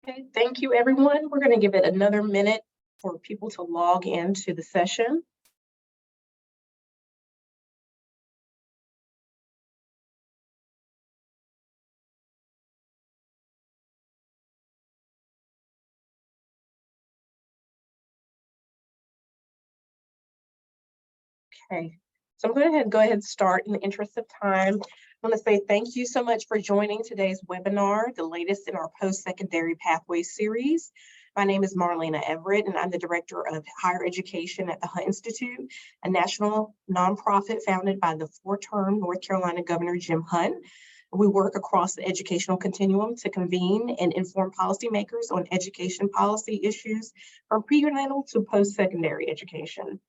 Okay, thank you, everyone. We're going to give it another minute for people to log into the session. Okay, so I'm going to go ahead and start in the interest of time. I want to say thank you so much for joining today's webinar, the latest in our post-secondary pathways series. My name is Marlena Everett, and I'm the Director of Higher Education at the Hunt Institute, a national nonprofit founded by the four-term North Carolina Governor Jim Hunt. We work across the educational continuum to convene and inform policymakers on education policy issues from prenatal to post-secondary education.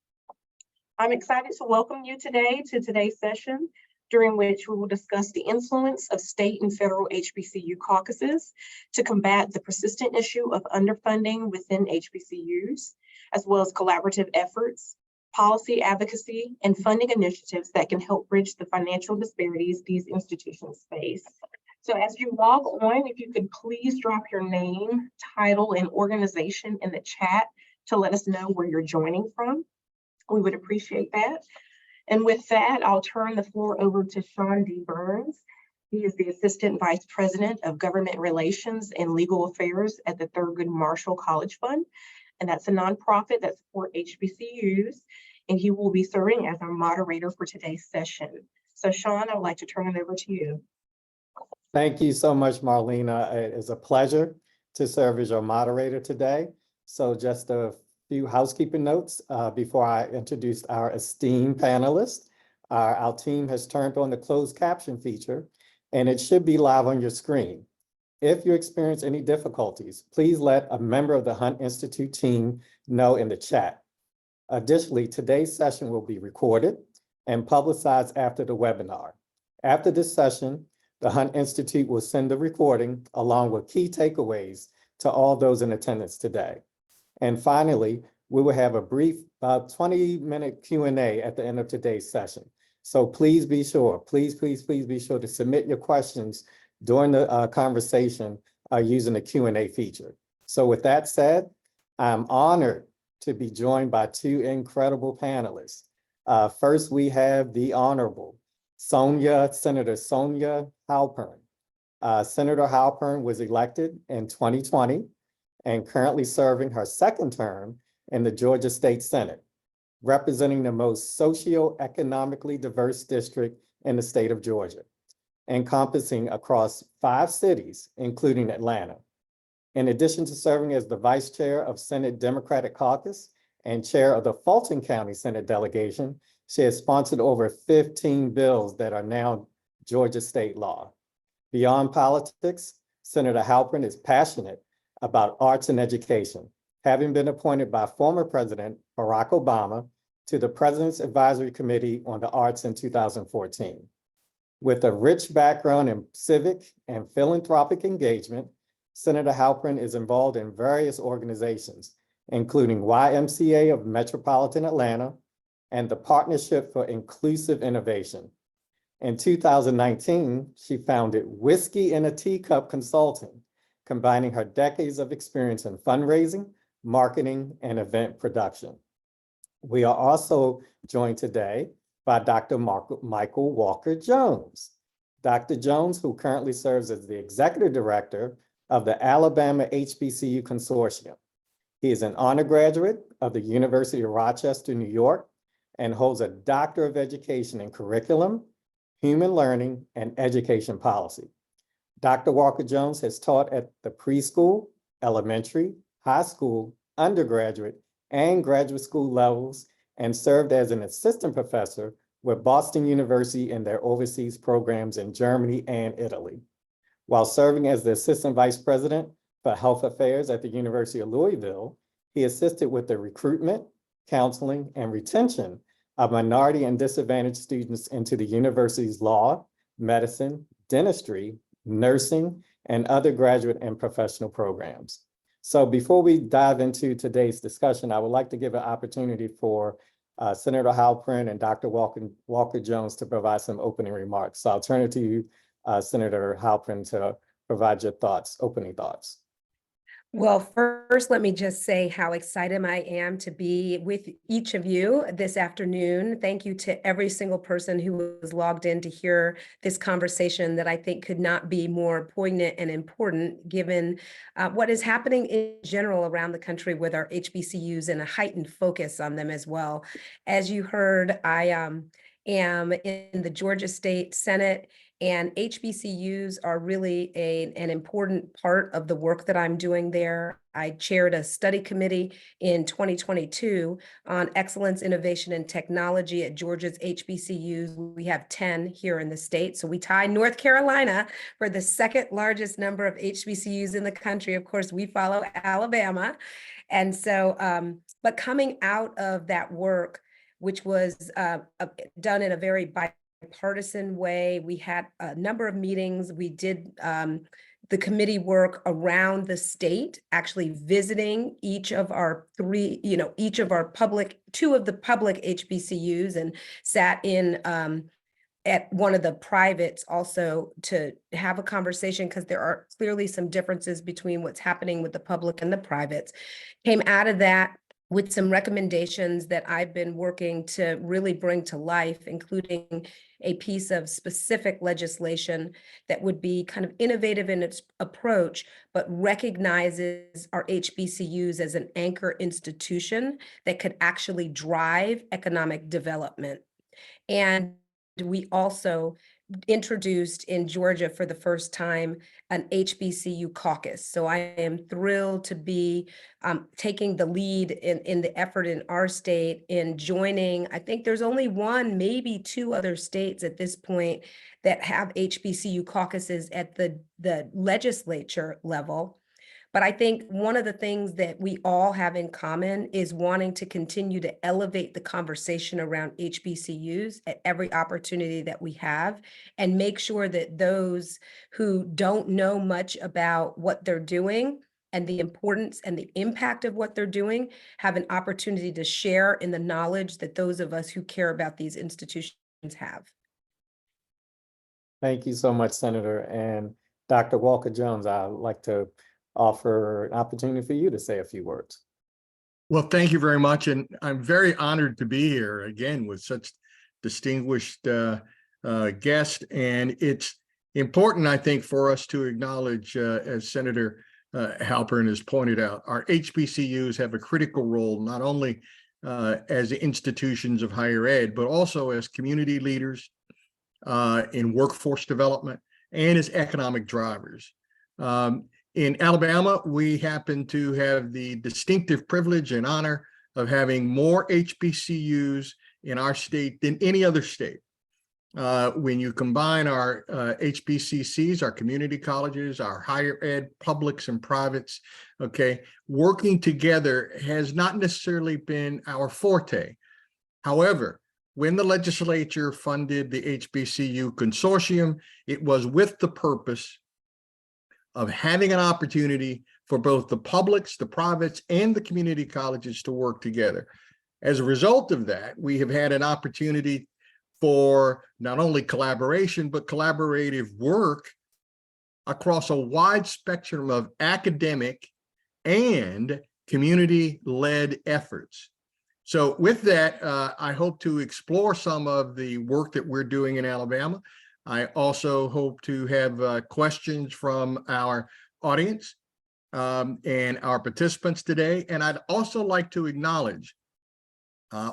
I'm excited to welcome you today to today's session, during which we will discuss the influence of state and federal HBCU caucuses to combat the persistent issue of underfunding within HBCUs, as well as collaborative efforts, policy advocacy, and funding initiatives that can help bridge the financial disparities these institutions face. So as you log on, if you could please drop your name, title, and organization in the chat to let us know where you're joining from. We would appreciate that. And with that, I'll turn the floor over to Sean D. Burns. He is the Assistant Vice President of Government Relations and Legal Affairs at the Thurgood Marshall College Fund. And that's a nonprofit that supports HBCUs. And he will be serving as our moderator for today's session. So Sean, I would like to turn it over to you. Thank you so much, Marlena. It is a pleasure to serve as your moderator today. So just a few housekeeping notes before I introduce our esteemed panelists. Our team has turned on the closed caption feature, and it should be live on your screen. If you experience any difficulties, please let a member of the Hunt Institute team know in the chat. Additionally, today's session will be recorded and publicized after the webinar. After this session, the Hunt Institute will send the recording along with key takeaways to all those in attendance today. And finally, we will have a brief 20-minute Q&A at the end of today's session. So please be sure, please be sure to submit your questions during the conversation using the Q&A feature. So with that said, I'm honored to be joined by two incredible panelists. First, we have the Honorable Senator Sonia Halpern. Senator Halpern was elected in 2020 and currently serving her second term in the Georgia State Senate, representing the most socioeconomically diverse district in the state of Georgia, encompassing across 5 cities, including Atlanta. In addition to serving as the Vice Chair of Senate Democratic Caucus and Chair of the Fulton County Senate Delegation, she has sponsored over 15 bills that are now Georgia state law. Beyond politics, Senator Halpern is passionate about arts and education, having been appointed by former President Barack Obama to the President's Advisory Committee on the Arts in 2014. With a rich background in civic and philanthropic engagement, Senator Halpern is involved in various organizations, including YMCA of Metropolitan Atlanta and the Partnership for Inclusive Innovation. In 2019, she founded Whiskey in a Teacup Consulting, combining her decades of experience in fundraising, marketing, and event production. We are also joined today by Dr. Michael Walker-Jones. Dr. Jones, who currently serves as the Executive Director of the Alabama HBCU Consortium. He is an honor graduate of the University of Rochester, New York, and holds a Doctor of Education in Curriculum, Human Learning, and Education Policy. Dr. Walker-Jones has taught at the preschool, elementary, high school, undergraduate, and graduate school levels, and served as an assistant professor with Boston University in their overseas programs in Germany and Italy. While serving as the Assistant Vice President for Health Affairs at the University of Louisville, he assisted with the recruitment, counseling, and retention of minority and disadvantaged students into the university's law, medicine, dentistry, nursing, and other graduate and professional programs. So before we dive into today's discussion, I would like to give an opportunity for Senator Halpern and Dr. Walker-Jones to provide some opening remarks. So I'll turn it to you, Senator Halpern, to provide your thoughts, opening thoughts. Well, first, let me just say how excited I am to be with each of you this afternoon. Thank you to every single person who was logged in to hear this conversation that I think could not be more poignant and important given what is happening in general around the country with our HBCUs and a heightened focus on them as well. As you heard, I am in the Georgia State Senate, and HBCUs are really an important part of the work that I'm doing there. I chaired a study committee in 2022 on excellence, innovation, and technology at Georgia's HBCUs. We have 10 here in the state. So we tie North Carolina for the second largest number of HBCUs in the country. Of course, we follow Alabama. And so, but coming out of that work, which was done in a very bipartisan way. We had a number of meetings. We did the committee work around the state, actually visiting each of our two of the public HBCUs, and sat in at one of the privates also to have a conversation, because there are clearly some differences between what's happening with the public and the privates. Came out of that with some recommendations that I've been working to really bring to life, including a piece of specific legislation that would be kind of innovative in its approach, but recognizes our HBCUs as an anchor institution that could actually drive economic development. And we also introduced in Georgia for the first time an HBCU caucus. So I am thrilled to be taking the lead in the effort in our state in joining. I think there's only one, maybe two other states at this point that have HBCU caucuses at the legislature level. But I think one of the things that we all have in common is wanting to continue to elevate the conversation around HBCUs at every opportunity that we have, and make sure that those who don't know much about what they're doing and the importance and the impact of what they're doing have an opportunity to share in the knowledge that those of us who care about these institutions have. Thank you so much, Senator. And Dr. Walker-Jones, I'd like to offer an opportunity for you to say a few words. Well, thank you very much. And I'm very honored to be here again with such distinguished guest. And it's important, I think, for us to acknowledge, as Senator Halpern has pointed out, our HBCUs have a critical role, not only as institutions of higher ed, but also as community leaders in workforce development and as economic drivers. In Alabama, we happen to have the distinctive privilege and honor of having more HBCUs in our state than any other state. When you combine our HBCCs, our community colleges, our higher ed publics and privates, okay, working together has not necessarily been our forte. However, when the legislature funded the HBCU consortium, it was with the purpose of having an opportunity for both the publics, the privates, and the community colleges to work together. As a result of that, we have had an opportunity for not only collaboration, but collaborative work across a wide spectrum of academic and community-led efforts. So with that, I hope to explore some of the work that we're doing in Alabama. I also hope to have questions from our audience and our participants today. And I'd also like to acknowledge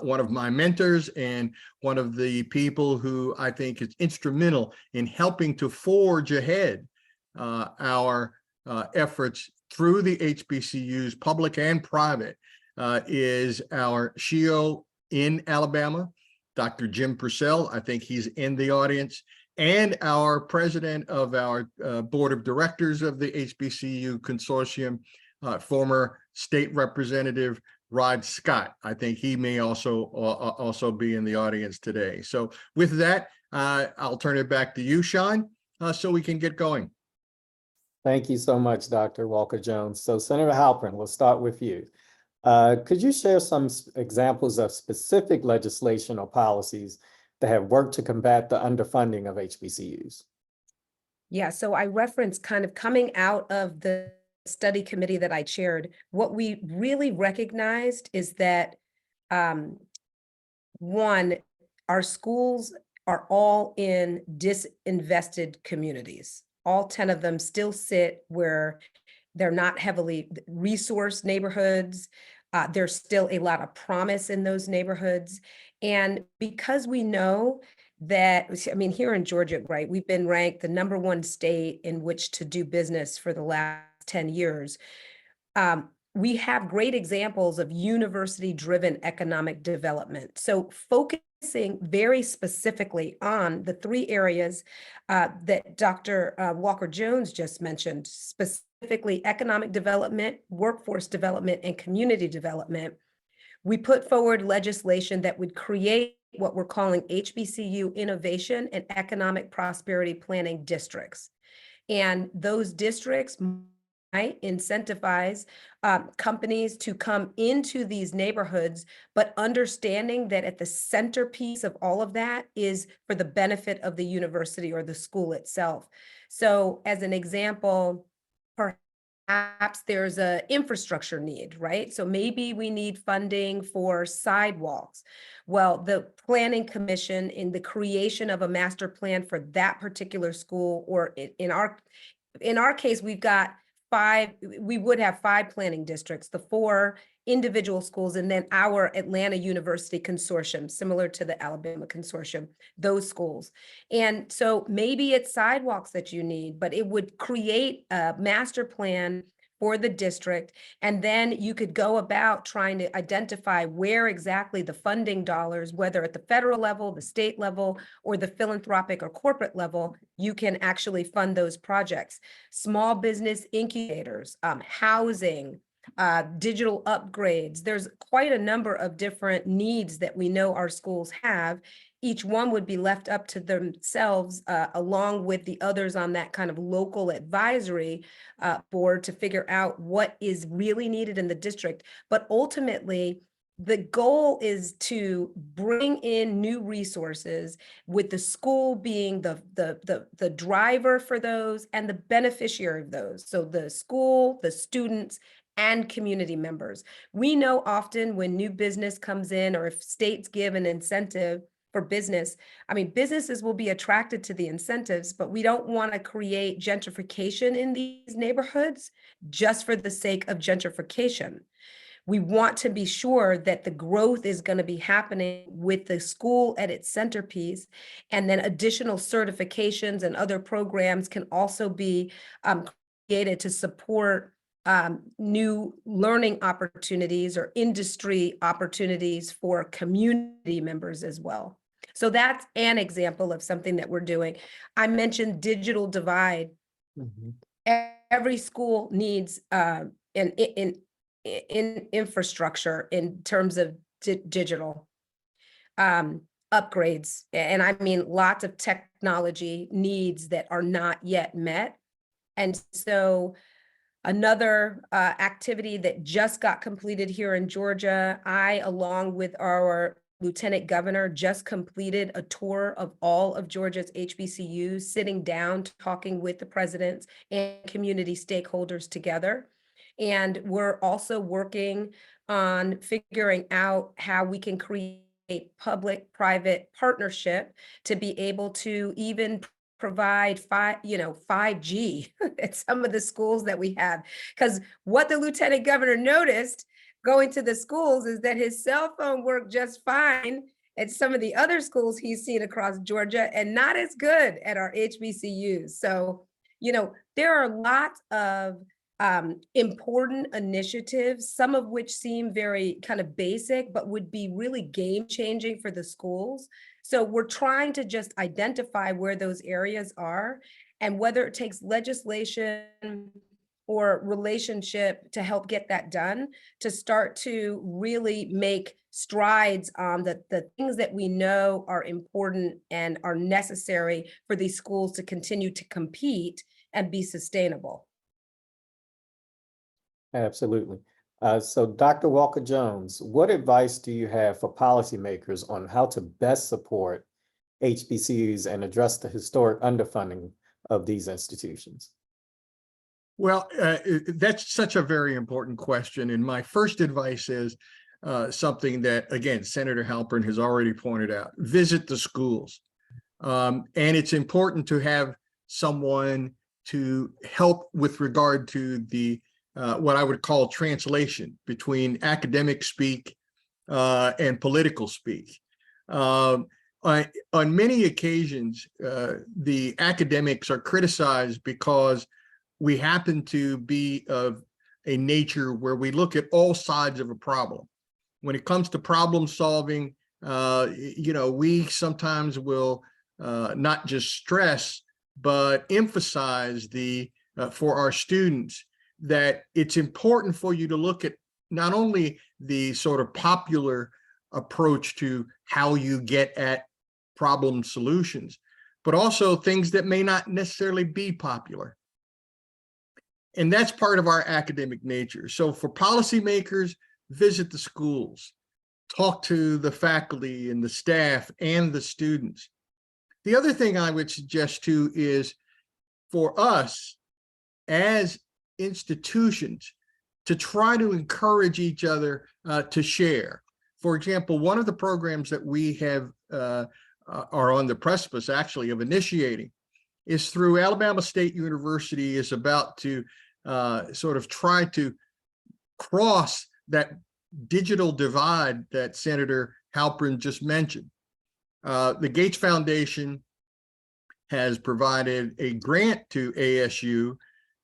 one of my mentors and one of the people who I think is instrumental in helping to forge ahead our efforts through the HBCUs, public and private, is our SHIO in Alabama, Dr. Jim Purcell. I think he's in the audience. And our president of our board of directors of the HBCU consortium, former state representative Rod Scott. I think he may also be in the audience today. So with that, I'll turn it back to you, Sean, so we can get going. Thank you so much, Dr. Walker-Jones. So Senator Halpern, we'll start with you. Could you share some examples of specific legislation or policies that have worked to combat the underfunding of HBCUs? Yeah, so I referenced kind of coming out of the study committee that I chaired, what we really recognized is that one, our schools are all in disinvested communities. All 10 of them still sit where they're not heavily resourced neighborhoods. There's still a lot of promise in those neighborhoods. And because we know that, I mean, here in Georgia, right, we've been ranked the #1 state in which to do business for the last 10 years. We have great examples of university-driven economic development. So focusing very specifically on the 3 areas that Dr. Walker-Jones just mentioned, specifically economic development, workforce development, and community development, we put forward legislation that would create what we're calling HBCU Innovation and Economic Prosperity Planning Districts. And those districts might incentivize companies to come into these neighborhoods, but understanding that at the centerpiece of all of that is for the benefit of the university or the school itself. So as an example, perhaps there's an infrastructure need, right? So maybe we need funding for sidewalks. Well, the planning commission in the creation of a master plan for that particular school, or in our case, we've got 5, we would have 5 planning districts, the 4 individual schools, and then our Atlanta University Consortium, similar to the Alabama Consortium, those schools. And so maybe it's sidewalks that you need, but it would create a master plan for the district. And then you could go about trying to identify where exactly the funding dollars, whether at the federal level, the state level, or the philanthropic or corporate level, you can actually fund those projects. Small business incubators, housing, digital upgrades. There's quite a number of different needs that we know our schools have. Each one would be left up to themselves, along with the others on that kind of local advisory board, to figure out what is really needed in the district. But ultimately, the goal is to bring in new resources, with the school being the driver for those and the beneficiary of those. So the school, the students, and community members. We know often when new business comes in, or if states give an incentive for business, I mean, businesses will be attracted to the incentives, but we don't want to create gentrification in these neighborhoods just for the sake of gentrification. We want to be sure that the growth is going to be happening with the school at its centerpiece, and then additional certifications and other programs can also be created to support new learning opportunities or industry opportunities for community members as well. So that's an example of something that we're doing. I mentioned digital divide. Every school needs an infrastructure in terms of digital upgrades. And I mean, lots of technology needs that are not yet met. And so another activity that just got completed here in Georgia, I, along with our Lieutenant Governor, just completed a tour of all of Georgia's HBCUs, sitting down, talking with the presidents and community stakeholders together. And we're also working on figuring out how we can create a public-private partnership to be able to even provide 5G at some of the schools that we have. Because what the Lieutenant Governor noticed going to the schools is that his cell phone worked just fine at some of the other schools he's seen across Georgia, and not as good at our HBCUs. So, there are lots of important initiatives, some of which seem very kind of basic, but would be really game-changing for the schools. So we're trying to just identify where those areas are, and whether it takes legislation or relationship to help get that done, to start to really make strides on the things that we know are important and are necessary for these schools to continue to compete and be sustainable. Absolutely. So Dr. Walker-Jones, what advice do you have for policymakers on how to best support HBCUs and address the historic underfunding of these institutions? Well, that's such a very important question. And my first advice is something that, again, Senator Halpern has already pointed out: visit the schools. And it's important to have someone to help with regard to the what I would call translation between academic speak and political speak. On many occasions, the academics are criticized because we happen to be of a nature where we look at all sides of a problem. When it comes to problem solving, we sometimes will not just stress, but emphasize for our students that it's important for you to look at not only the sort of popular approach to how you get at problem solutions, but also things that may not necessarily be popular. And that's part of our academic nature. So for policymakers, visit the schools, talk to the faculty and the staff and the students. The other thing I would suggest too is for us as institutions to try to encourage each other to share. For example, one of the programs that we have are on the precipice actually of initiating is through Alabama State University, is about to sort of try to cross that digital divide that Senator Halpern just mentioned. The Gates Foundation has provided a grant to ASU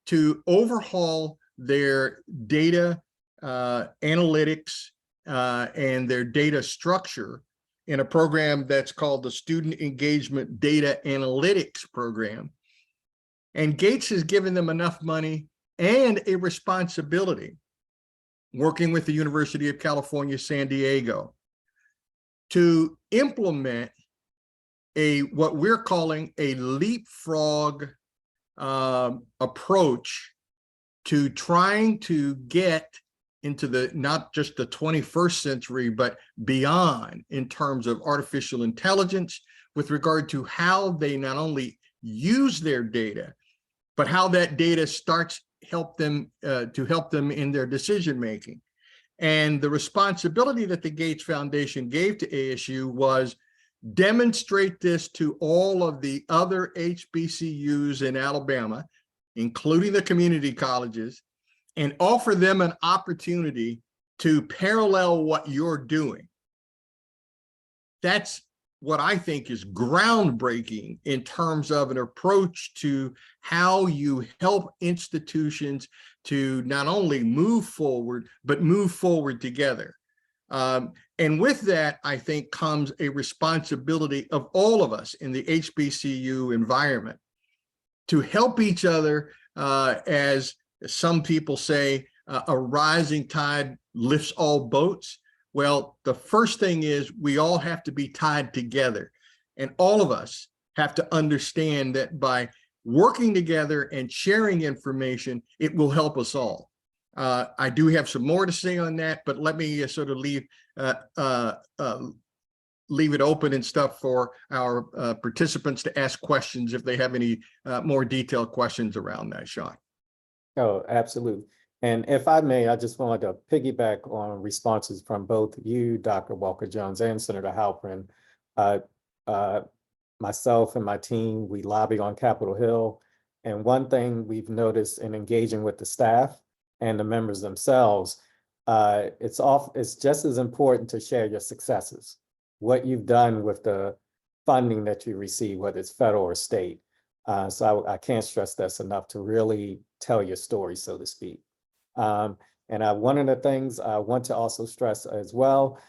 to overhaul their data analytics and their data structure in a program that's called the Student Engagement Data Analytics Program. And Gates has given them enough money and a responsibility, working with the University of California, San Diego, to implement what we're calling a leapfrog approach to trying to get into not just the 21st century, but beyond, in terms of artificial intelligence, with regard to how they not only use their data, but how that data starts help them in their decision making. And the responsibility that the Gates Foundation gave to ASU was demonstrate this to all of the other HBCUs in Alabama, including the community colleges, and offer them an opportunity to parallel what you're doing. That's what I think is groundbreaking in terms of an approach to how you help institutions to not only move forward, but move forward together. And with that, I think, comes a responsibility of all of us in the HBCU environment to help each other, as some people say, a rising tide lifts all boats. Well, the first thing is we all have to be tied together, and all of us have to understand that by working together and sharing information, it will help us all. I do have some more to say on that, but let me sort of leave it open and stuff for our participants to ask questions if they have any more detailed questions around that, Sean. Oh, absolutely. And if I may, I just wanted to piggyback on responses from both you, Dr. Walker-Jones, and Senator Halpern. Myself and my team, we lobby on Capitol Hill. And one thing we've noticed in engaging with the staff and the members themselves, it's just as important to share your successes, what you've done with the funding that you receive, whether it's federal or state. So I can't stress this enough, to really tell your story, so to speak. And one of the things I want to also stress as well,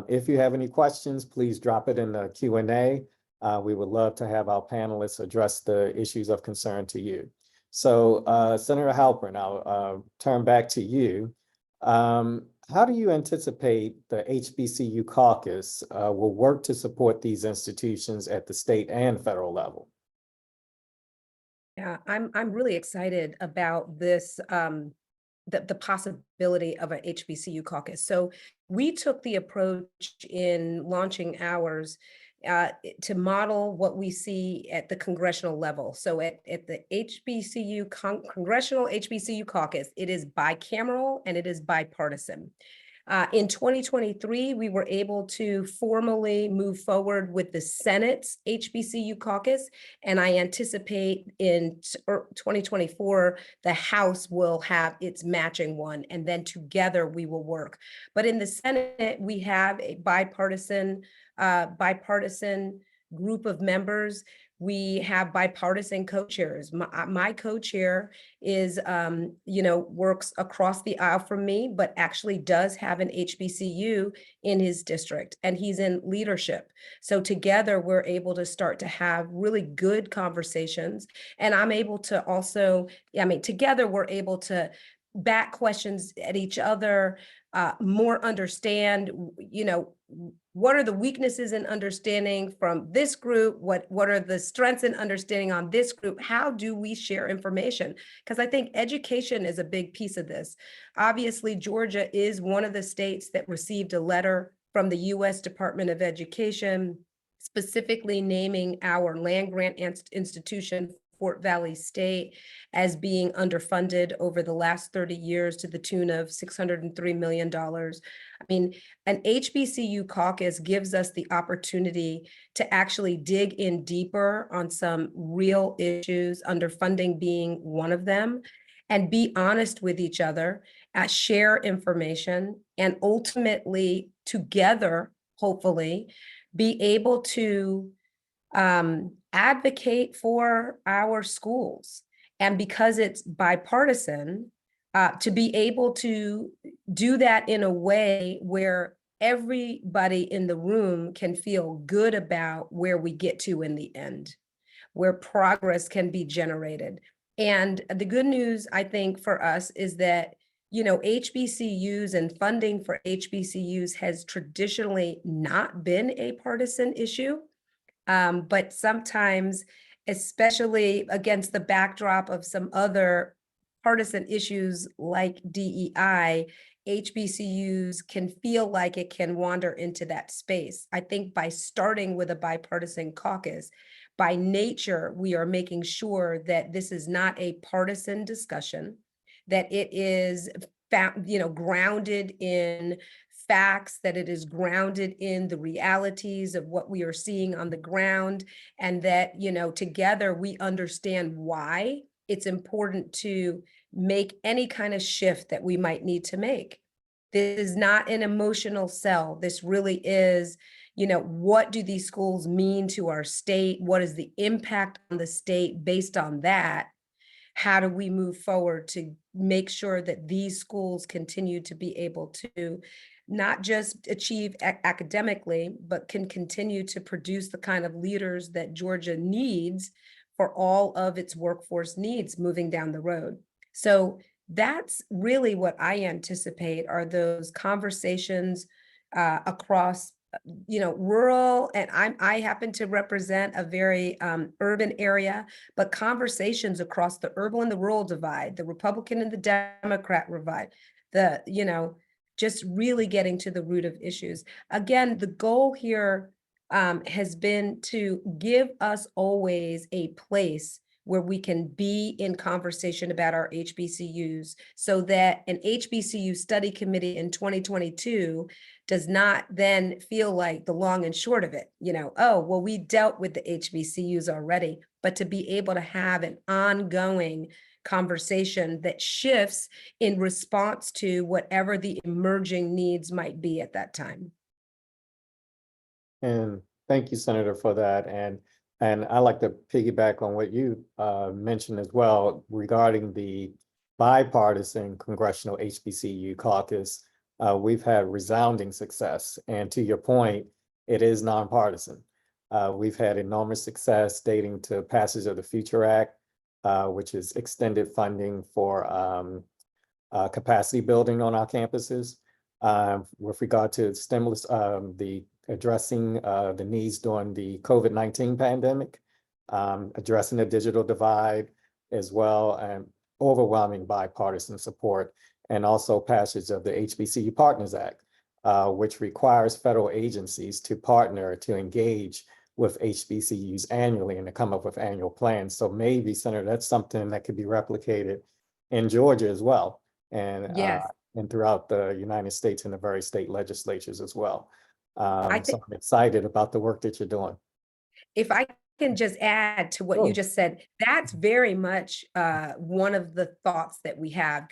if you have any questions, please drop it in the Q&A. We would love to have our panelists address the issues of concern to you. So Senator Halpern, I'll turn back to you. How do you anticipate the HBCU caucus will work to support these institutions at the state and federal level? Yeah, I'm really excited about this, the possibility of a HBCU caucus. So we took the approach in launching ours to model what we see at the congressional level. So at the Congressional HBCU Caucus, it is bicameral and it is bipartisan. In 2023, we were able to formally move forward with the Senate's HBCU caucus, and I anticipate in 2024, the House will have its matching one, and then together we will work. But in the Senate, we have a bipartisan group of members. We have bipartisan co-chairs. My co-chair is, works across the aisle from me, but actually does have an HBCU in his district, and he's in leadership. So together we're able to start to have really good conversations. And I'm able to also, together we're able to back questions at each other, more understand, what are the weaknesses in understanding from this group? What are the strengths in understanding on this group? How do we share information? Because I think education is a big piece of this. Obviously, Georgia is one of the states that received a letter from the U.S. Department of Education, specifically naming our land-grant institution, Fort Valley State, as being underfunded over the last 30 years to the tune of $603 million. An HBCU caucus gives us the opportunity to actually dig in deeper on some real issues, underfunding being one of them, and be honest with each other, share information, and ultimately together, hopefully, be able to advocate for our schools. And because it's bipartisan, to be able to do that in a way where everybody in the room can feel good about where we get to in the end, where progress can be generated. And the good news, I think, for us is that, HBCUs and funding for HBCUs has traditionally not been a partisan issue. But sometimes, especially against the backdrop of some other partisan issues like DEI, HBCUs can feel like it can wander into that space. I think by starting with a bipartisan caucus, by nature, we are making sure that this is not a partisan discussion, that it is grounded in facts, that it is grounded in the realities of what we are seeing on the ground, and that, together we understand why it's important to make any kind of shift that we might need to make. This is not an emotional sell. This really is, what do these schools mean to our state? What is the impact on the state based on that? How do we move forward to make sure that these schools continue to be able to not just achieve academically, but can continue to produce the kind of leaders that Georgia needs for all of its workforce needs moving down the road? So that's really what I anticipate are those conversations across rural, and I happen to represent a very urban area, but conversations across the urban and the rural divide, the Republican and the Democrat divide, just really getting to the root of issues. Again, the goal here has been to give us always a place where we can be in conversation about our HBCUs, so that an HBCU study committee in 2022 does not then feel like the long and short of it, oh, well, we dealt with the HBCUs already, but to be able to have an ongoing conversation that shifts in response to whatever the emerging needs might be at that time. And thank you, Senator, for that. And I like to piggyback on what you mentioned as well regarding the bipartisan Congressional HBCU Caucus. We've had resounding success. And to your point, it is nonpartisan. We've had enormous success dating to passage of the Future Act, which is extended funding for capacity building on our campuses. With regard to stimulus, the addressing the needs during the COVID-19 pandemic, addressing the digital divide as well, and overwhelming bipartisan support, and also passage of the HBCU Partners Act, which requires federal agencies to partner to engage with HBCUs annually and to come up with annual plans. So maybe, Senator, that's something that could be replicated in Georgia as well, and Yes. and throughout the United States and the various state legislatures as well. I So think I'm excited about the work that you're doing. if I can just add to what you Sure. just said, that's very much one of the thoughts that we have.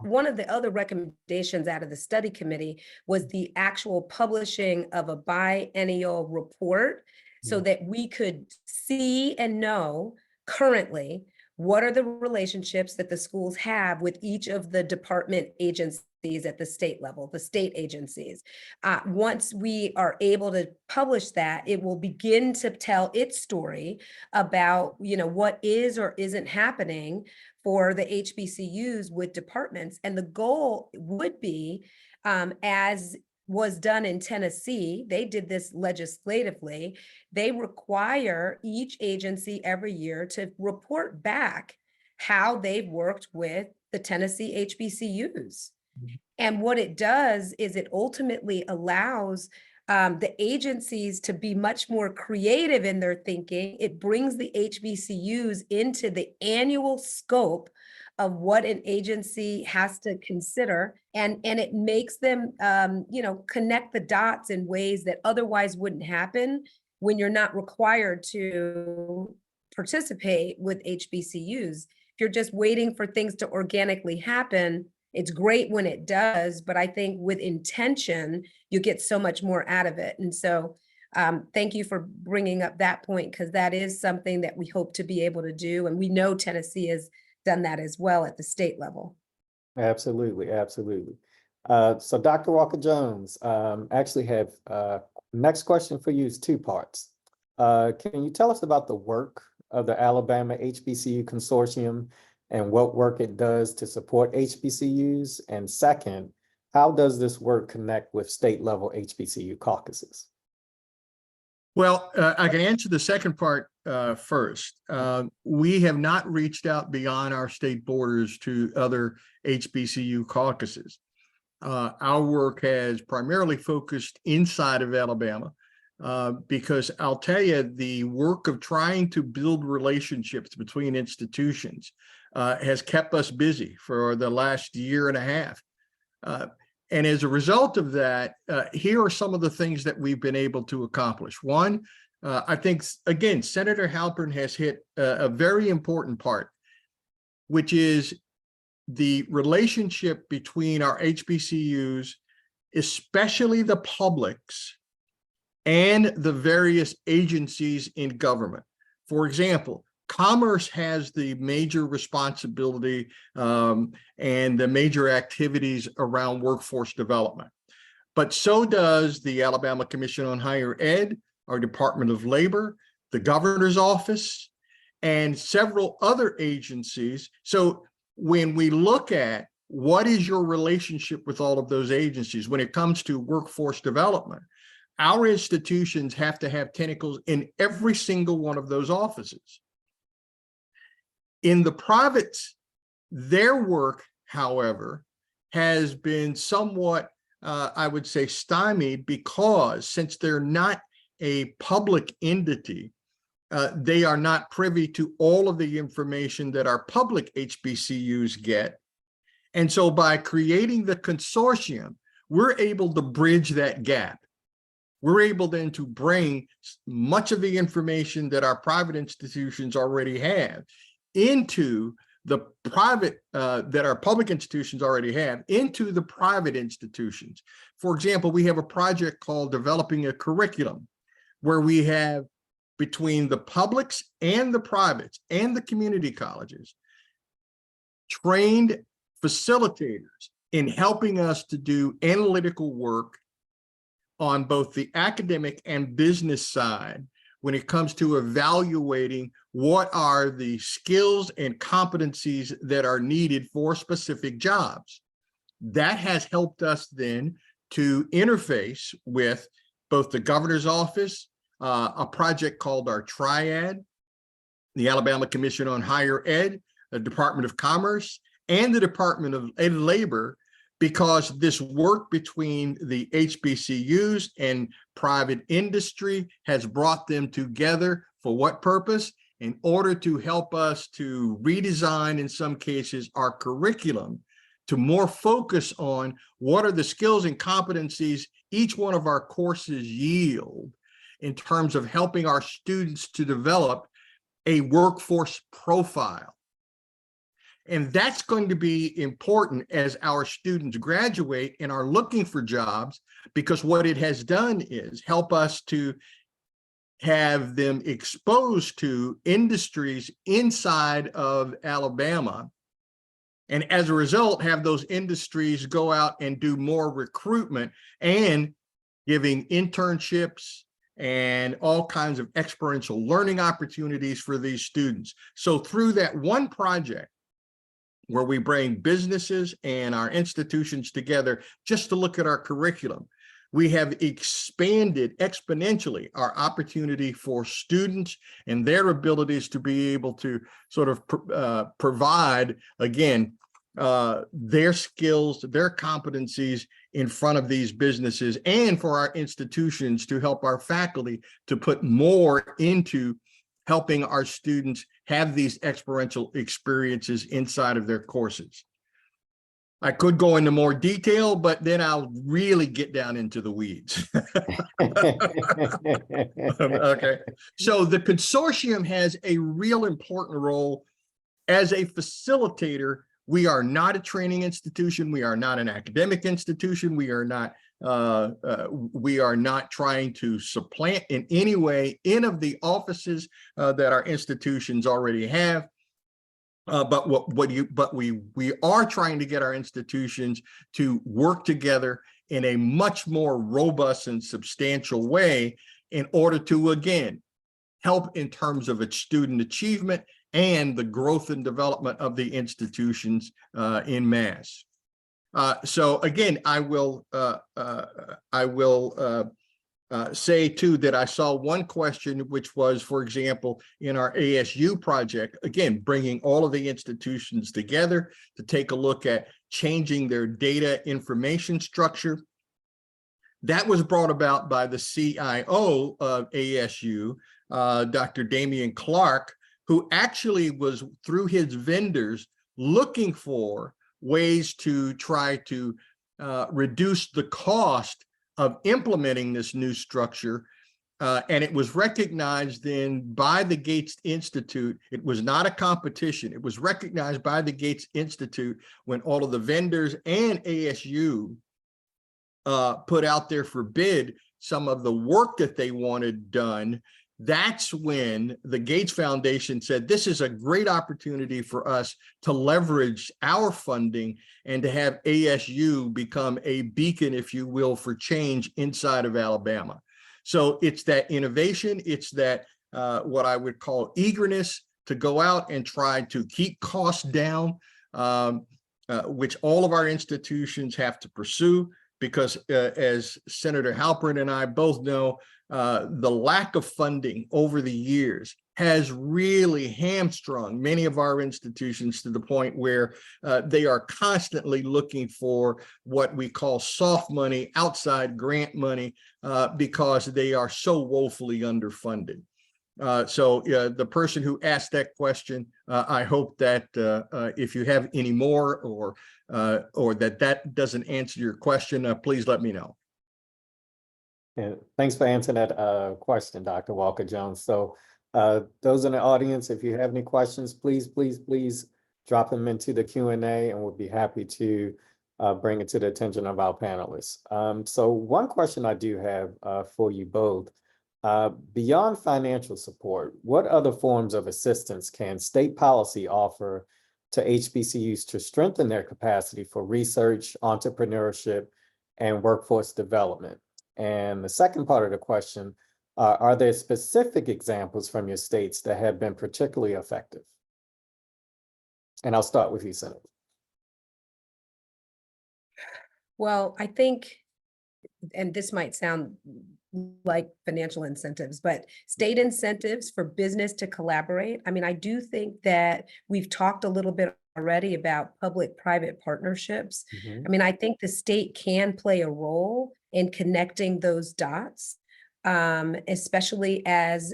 One of the other recommendations out of the study committee was the actual publishing of a biennial report so Yeah. that we could see and know currently what are the relationships that the schools have with each of the department agencies at the state level, the state agencies. Once we are able to publish that, it will begin to tell its story about, what is or isn't happening for the HBCUs with departments. And the goal would be, as was done in Tennessee, they did this legislatively. They require each agency every year to report back how they've worked with the Tennessee HBCUs. And what it does is it ultimately allows the agencies to be much more creative in their thinking. It brings the HBCUs into the annual scope of what an agency has to consider, and it makes them connect the dots in ways that otherwise wouldn't happen when you're not required to participate with HBCUs. If you're just waiting for things to organically happen, it's great when it does, but I think with intention, you get so much more out of it. And so thank you for bringing up that point, because that is something that we hope to be able to do. And we know Tennessee has done that as well at the state level. Absolutely, absolutely. So Dr. Walker-Jones, actually have next question for you is two parts. Can you tell us about the work of the Alabama HBCU Consortium and what work it does to support HBCUs? And second, how does this work connect with state level HBCU caucuses? Well, I can answer the second part first. We have not reached out beyond our state borders to other HBCU caucuses. Our work has primarily focused inside of Alabama because I'll tell you, the work of trying to build relationships between institutions has kept us busy for the last year and a half. And as a result of that, here are some of the things that we've been able to accomplish. One, I think, again, Senator Halpern has hit a very important part, which is the relationship between our HBCUs, especially the publics, and the various agencies in government. For example, Commerce has the major responsibility and the major activities around workforce development. But so does the Alabama Commission on Higher Ed, our Department of Labor, the Governor's Office, and several other agencies. So when we look at what is your relationship with all of those agencies when it comes to workforce development, our institutions have to have tentacles in every single one of those offices. In the privates, their work, however, has been somewhat, I would say, stymied because since they're not a public entity, they are not privy to all of the information that our public HBCUs get. And so by creating the consortium, we're able to bridge that gap. We're able then to bring much of the information that our private institutions already have into the private, that our public institutions already have, into the private institutions. For example, we have a project called Developing a Curriculum, where we have between the publics and the privates and the community colleges, trained facilitators in helping us to do analytical work on both the academic and business side when it comes to evaluating what are the skills and competencies that are needed for specific jobs. That has helped us then to interface with both the governor's office, a project called our Triad, the Alabama Commission on Higher Ed, the Department of Commerce, and the Department of Labor, because this work between the HBCUs and private industry has brought them together for what purpose? In order to help us to redesign, in some cases, our curriculum to more focus on what are the skills and competencies each one of our courses yield in terms of helping our students to develop a workforce profile. And that's going to be important as our students graduate and are looking for jobs, because what it has done is help us to have them exposed to industries inside of Alabama. And as a result, have those industries go out and do more recruitment and giving internships and all kinds of experiential learning opportunities for these students. So through that one project, where we bring businesses and our institutions together just to look at our curriculum, we have expanded exponentially our opportunity for students and their abilities to be able to sort of provide, again, their skills, their competencies in front of these businesses, and for our institutions to help our faculty to put more into helping our students have these experiential experiences inside of their courses. I could go into more detail, but then I'll really get down into the weeds. Okay. So the consortium has a real important role as a facilitator. We are not a training institution. We are not an academic institution. We are not trying to supplant in any way any of the offices that our institutions already have. But we are trying to get our institutions to work together in a much more robust and substantial way in order to, again, help in terms of its student achievement and the growth and development of the institutions in mass. So again, I will say too that I saw one question, which was, for example, in our ASU project, again, bringing all of the institutions together to take a look at changing their data information structure. That was brought about by the CIO of ASU, Dr. Damian Clark, who actually was, through his vendors, looking for ways to try to reduce the cost of implementing this new structure. And it was recognized then by the Gates Institute. It was not a competition. It was recognized by the Gates Institute when all of the vendors and ASU put out there for bid some of the work that they wanted done. That's when the Gates Foundation said, this is a great opportunity for us to leverage our funding and to have ASU become a beacon, if you will, for change inside of Alabama. So it's that innovation, it's that what I would call eagerness to go out and try to keep costs down, which all of our institutions have to pursue, because as Senator Halpern and I both know, the lack of funding over the years has really hamstrung many of our institutions to the point where they are constantly looking for what we call soft money, outside grant money, because they are so woefully underfunded. So the person who asked that question, I hope that if you have any more or that doesn't answer your question, please let me know. Yeah, thanks for answering that question, Dr. Walker-Jones. So those in the audience, if you have any questions, please drop them into the Q&A and we'll be happy to bring it to the attention of our panelists. So one question I do have for you both, beyond financial support, what other forms of assistance can state policy offer to HBCUs to strengthen their capacity for research, entrepreneurship, and workforce development? And the second part of the question, are there specific examples from your states that have been particularly effective? And I'll start with you, Senator. Well, I think, and this might sound like financial incentives, but state incentives for business to collaborate. I mean, I do think that we've talked a little bit already about public-private partnerships. Mhm. I mean, I think the state can play a role in connecting those dots, especially as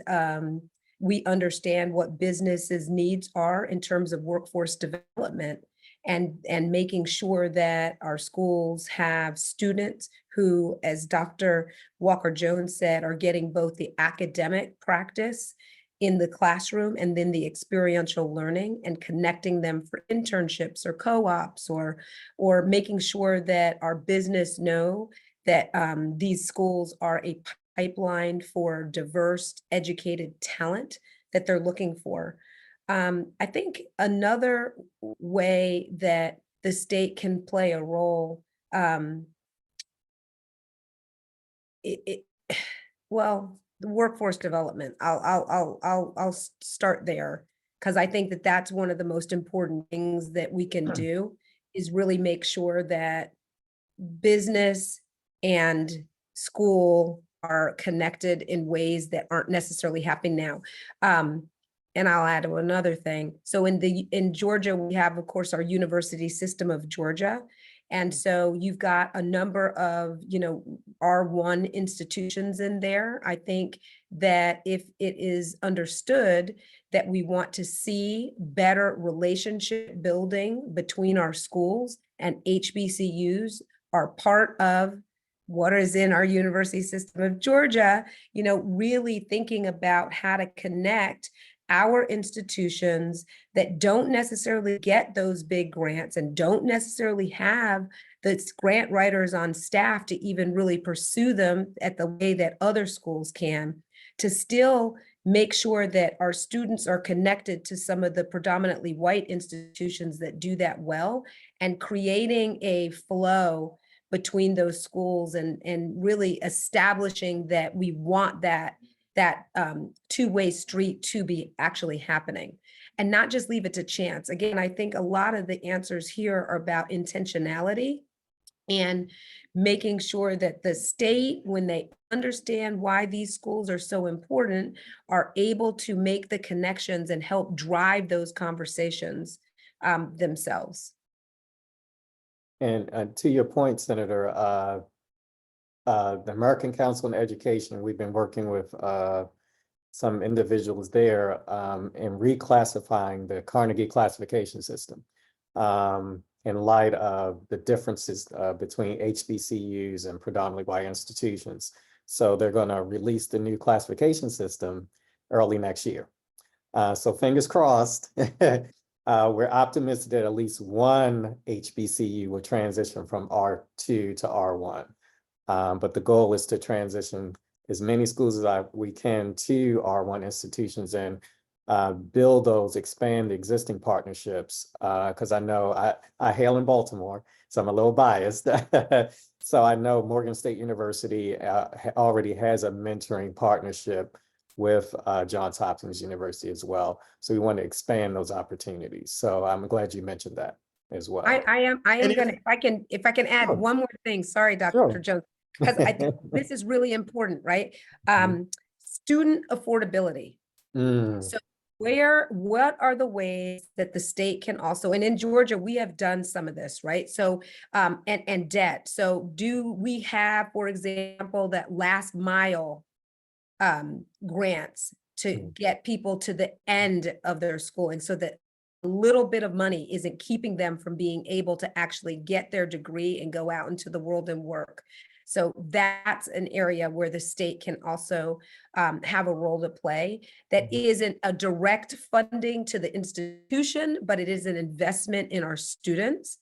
we understand what businesses' needs are in terms of workforce development, and making sure that our schools have students who, as Dr. Walker-Jones said, are getting both the academic practice in the classroom and then the experiential learning, and connecting them for internships or co-ops, or making sure that our business know that these schools are a pipeline for diverse, educated talent that they're looking for. I think another way that the state can play a role, well, the workforce development. I'll start there, because I think that that's one of the most important things that we can do, is really make sure that business and school are connected in ways that aren't necessarily happening now. And I'll add to another thing. So in Georgia, we have, of course, our University System of Georgia. And so you've got a number of, R1 institutions in there. I think that if it is understood that we want to see better relationship building between our schools, and HBCUs are part of what is in our University System of Georgia, really thinking about how to connect our institutions that don't necessarily get those big grants and don't necessarily have the grant writers on staff to even really pursue them at the way that other schools can, to still make sure that our students are connected to some of the predominantly white institutions that do that well, and creating a flow between those schools, and really establishing that we want that two-way street to be actually happening, and not just leave it to chance. Again, I think a lot of the answers here are about intentionality, and making sure that the state, when they understand why these schools are so important, are able to make the connections and help drive those conversations themselves. And to your point, Senator, the American Council on Education, we've been working with some individuals there in reclassifying the Carnegie classification system in light of the differences between HBCUs and predominantly white institutions. So they're going to release the new classification system early next year. So fingers crossed. We're optimistic that at least one HBCU will transition from R2 to R1. But the goal is to transition as many schools as we can to R1 institutions, and build those, expand the existing partnerships. Because I know I hail in Baltimore, so I'm a little biased. So I know Morgan State University already has a mentoring partnership with Johns Hopkins University as well. So we want to expand those opportunities. So I'm glad you mentioned that as well. I am And gonna, if I can add Sure. one more thing, sorry, Dr. Sure. Jones, because I think this is really important, right? Student affordability. Mm. So what are the ways that the state can also, and in Georgia, we have done some of this, right? So, and debt. So do we have, for example, that last mile grants to get people to the end of their schooling, so that a little bit of money isn't keeping them from being able to actually get their degree and go out into the world and work. So that's an area where the state can also have a role to play. That isn't a direct funding to the institution, but it is an investment in our students.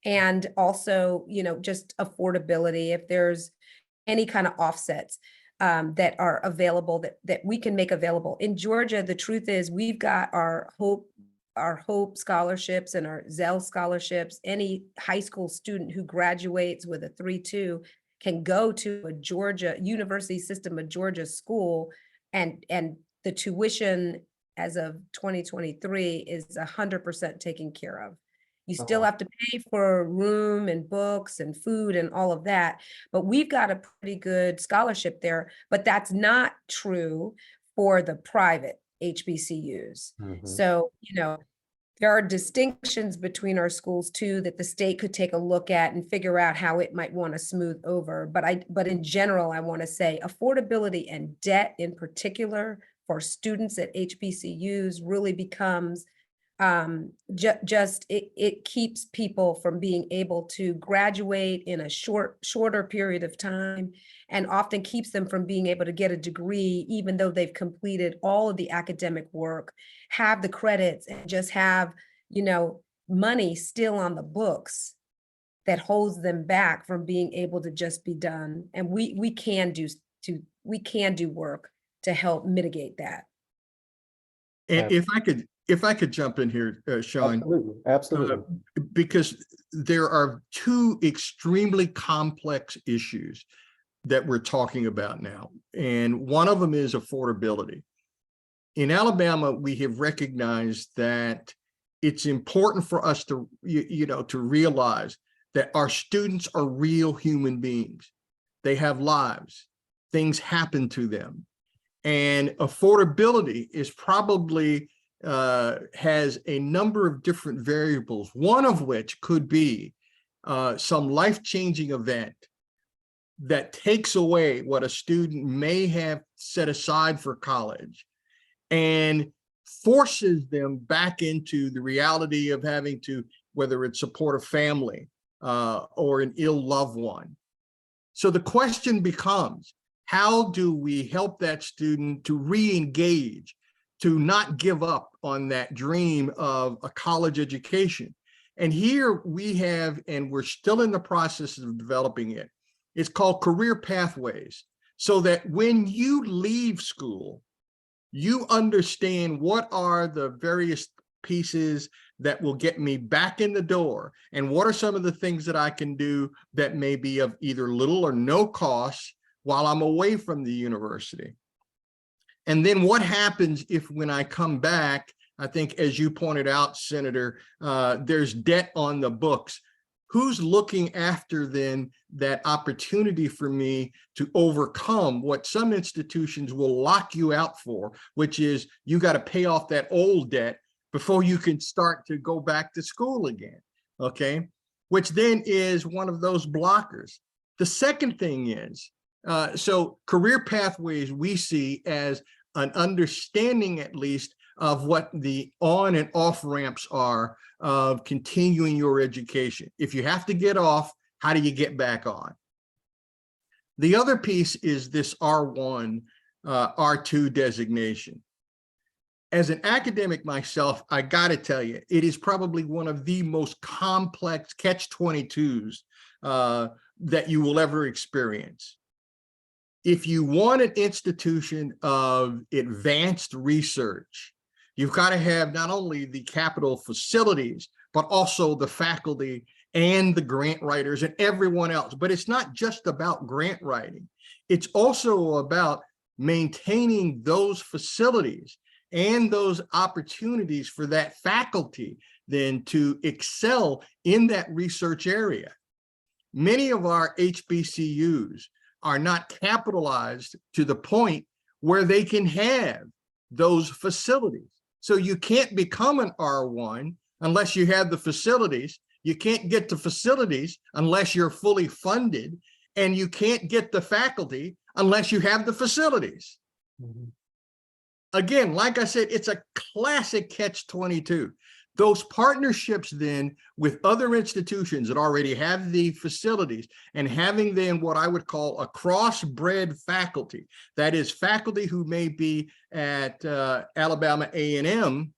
And also, just affordability, if there's any kind of offsets that are available, that we can make available. In Georgia, the truth is we've got our Hope scholarships and our Zell scholarships. Any high school student who graduates with a 3.2 can go to a Georgia University System of Georgia school, and the tuition as of 2023 is 100% taken care of. You still Uh-huh. have to pay for room and books and food and all of that, but we've got a pretty good scholarship there. But that's not true for the private HBCUs. Mhm. So, there are distinctions between our schools too that the state could take a look at and figure out how it might want to smooth over. But in general, I want to say affordability and debt in particular for students at HBCUs really becomes it keeps people from being able to graduate in a shorter period of time, and often keeps them from being able to get a degree, even though they've completed all of the academic work, have the credits, and just have, money still on the books that holds them back from being able to just be done. And we can do work to help mitigate that. And if I could jump in here, Sean, Absolutely, absolutely. because there are two extremely complex issues that we're talking about now. And one of them is affordability. In Alabama, we have recognized that it's important for us to, to realize that our students are real human beings. They have lives, things happen to them. And affordability is probably has a number of different variables, one of which could be some life-changing event that takes away what a student may have set aside for college and forces them back into the reality of having to, whether it's support a family or an ill loved one. So the question becomes, how do we help that student to re-engage, to not give up on that dream of a college education? And here we have, and we're still in the process of developing it, it's called career pathways, so that when you leave school, you understand what are the various pieces that will get me back in the door, and what are some of the things that I can do that may be of either little or no cost while I'm away from the university. And then what happens if when I come back, I think as you pointed out, Senator, there's debt on the books. Who's looking after then that opportunity for me to overcome what some institutions will lock you out for, which is you got to pay off that old debt before you can start to go back to school again, okay? Which then is one of those blockers. The second thing is, so career pathways we see as an understanding at least of what the on and off ramps are of continuing your education. If you have to get off, how do you get back on? The other piece is this R1, R2 designation. As an academic myself, I gotta tell you, it is probably one of the most complex catch-22s that you will ever experience. If you want an institution of advanced research, you've got to have not only the capital facilities, but also the faculty and the grant writers and everyone else. But it's not just about grant writing. It's also about maintaining those facilities and those opportunities for that faculty then to excel in that research area. Many of our HBCUs are not capitalized to the point where they can have those facilities. So you can't become an R1 unless you have the facilities. You can't get the facilities unless you're fully funded, and you can't get the faculty unless you have the facilities. Mm-hmm. Again, like I said, it's a classic catch-22. Those partnerships then with other institutions that already have the facilities and having then what I would call a cross-bred faculty, that is faculty who may be at Alabama A&M,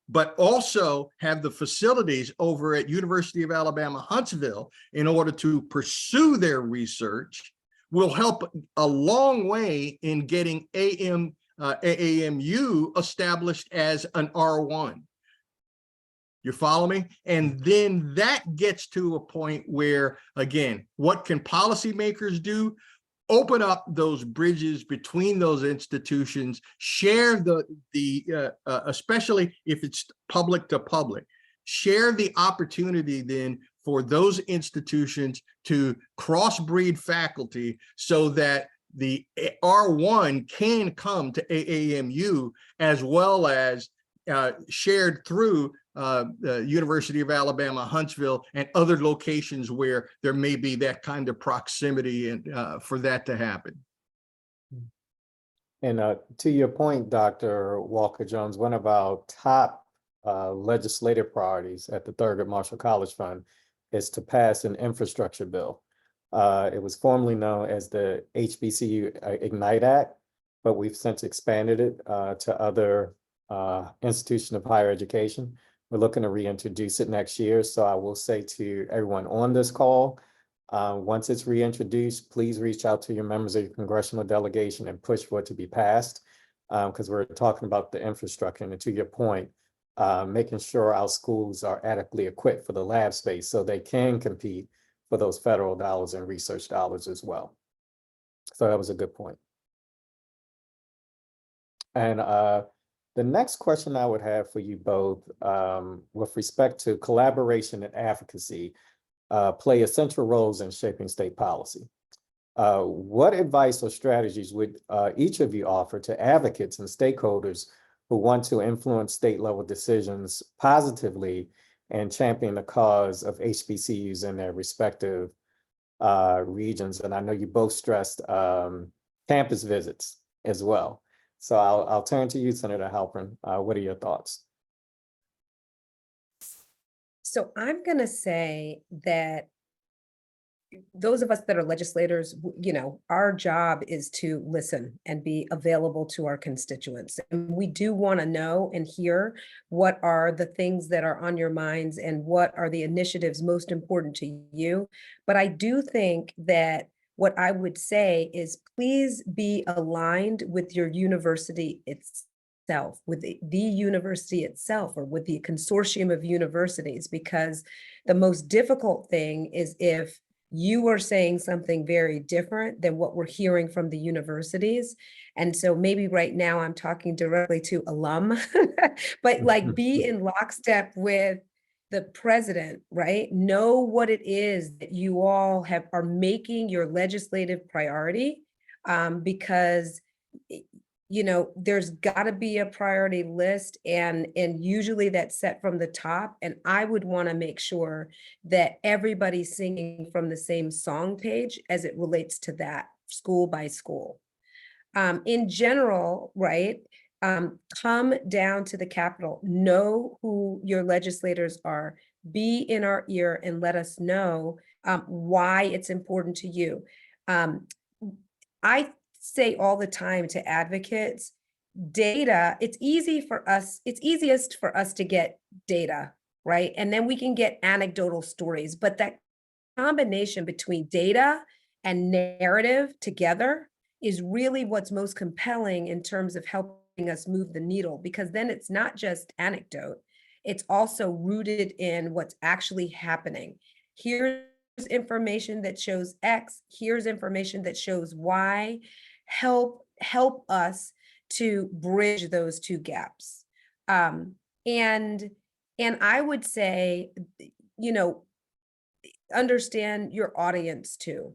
but also have the facilities over at University of Alabama, Huntsville in order to pursue their research, will help a long way in getting AAMU established as an R1. You follow me? And then that gets to a point where, again, what can policymakers do? Open up those bridges between those institutions, share the especially if it's public to public, share the opportunity then for those institutions to crossbreed faculty so that the R1 can come to AAMU as well as shared through the University of Alabama, Huntsville, and other locations where there may be that kind of proximity and for that to happen. And to your point, Dr. Walker-Jones, one of our top legislative priorities at the Thurgood Marshall College Fund is to pass an infrastructure bill. It was formerly known as the HBCU Ignite Act, but we've since expanded it to other institutions of higher education. We're looking to reintroduce it next year. So I will say to everyone on this call, once it's reintroduced, please reach out to your members of your congressional delegation and push for it to be passed, because we're talking about the infrastructure. And to your point, making sure our schools are adequately equipped for the lab space so they can compete for those federal dollars and research dollars as well. So that was a good point. And the next question I would have for you both, with respect to collaboration and advocacy, play essential roles in shaping state policy. What advice or strategies would each of you offer to advocates and stakeholders who want to influence state level decisions positively and champion the cause of HBCUs in their respective regions? And I know you both stressed campus visits as well. So I'll turn to you, Senator Halpern. What are your thoughts? So I'm going to say that those of us that are legislators, our job is to listen and be available to our constituents. And we do want to know and hear what are the things that are on your minds and what are the initiatives most important to you. But I do think that what I would say is please be aligned with your university itself, with the university itself, or with the consortium of universities, because the most difficult thing is if you are saying something very different than what we're hearing from the universities. And so maybe right now I'm talking directly to alum, but like be in lockstep with the president, right? Know what it is that you all are making your legislative priority, because there's got to be a priority list, and usually that's set from the top. And I would want to make sure that everybody's singing from the same song page as it relates to that, school by school. In general, right? Come down to the Capitol, know who your legislators are, be in our ear and let us know why it's important to you. I say all the time to advocates, data, it's easiest for us to get data, right? And then we can get anecdotal stories, but that combination between data and narrative together is really what's most compelling in terms of helping us move the needle, because then it's not just anecdote, it's also rooted in what's actually happening. Here's information that shows X, here's information that shows Y. Help us to bridge those two gaps. And I would say, understand your audience too.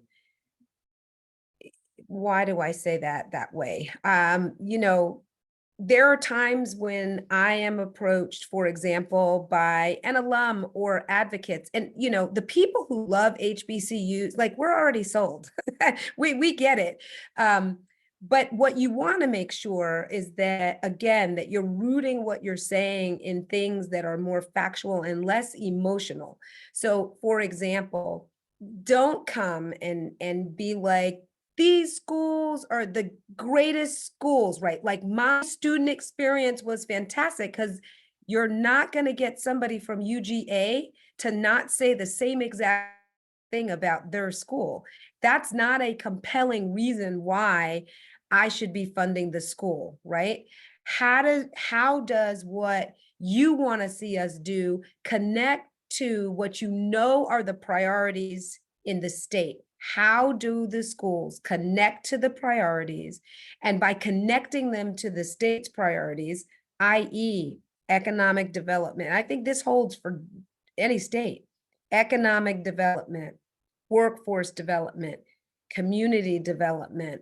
Why do I say that way? There are times when I am approached, for example, by an alum or advocates, and the people who love HBCUs, like, we're already sold. we get it. But what you want to make sure is that, again, that you're rooting what you're saying in things that are more factual and less emotional. So, for example, don't come and be like, these schools are the greatest schools, right? Like, my student experience was fantastic, because you're not going to get somebody from UGA to not say the same exact thing about their school. That's not a compelling reason why I should be funding the school, right? How does what you want to see us do connect to what are the priorities in the state? How do the schools connect to the priorities? And by connecting them to the state's priorities, i.e., economic development. I think this holds for any state. Economic development, workforce development, community development.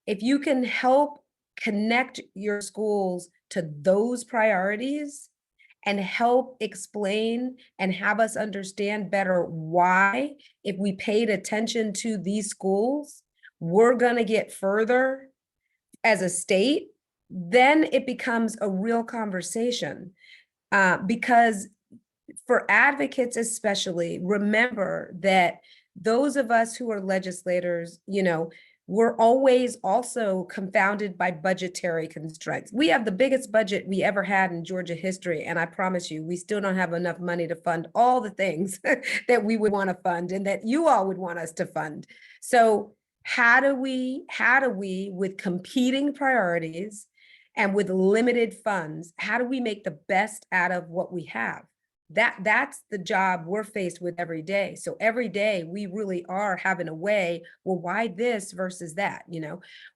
If you can help connect your schools to those priorities and help explain and have us understand better why, if we paid attention to these schools, we're going to get further as a state, then it becomes a real conversation. Because for advocates especially, remember that those of us who are legislators, we're always also confounded by budgetary constraints. We have the biggest budget we ever had in Georgia history, and I promise you, we still don't have enough money to fund all the things that we would want to fund and that you all would want us to fund. So how do we, with competing priorities and with limited funds, how do we make the best out of what we have? That's the job we're faced with every day. So every day we really are having a way, well, why this versus that?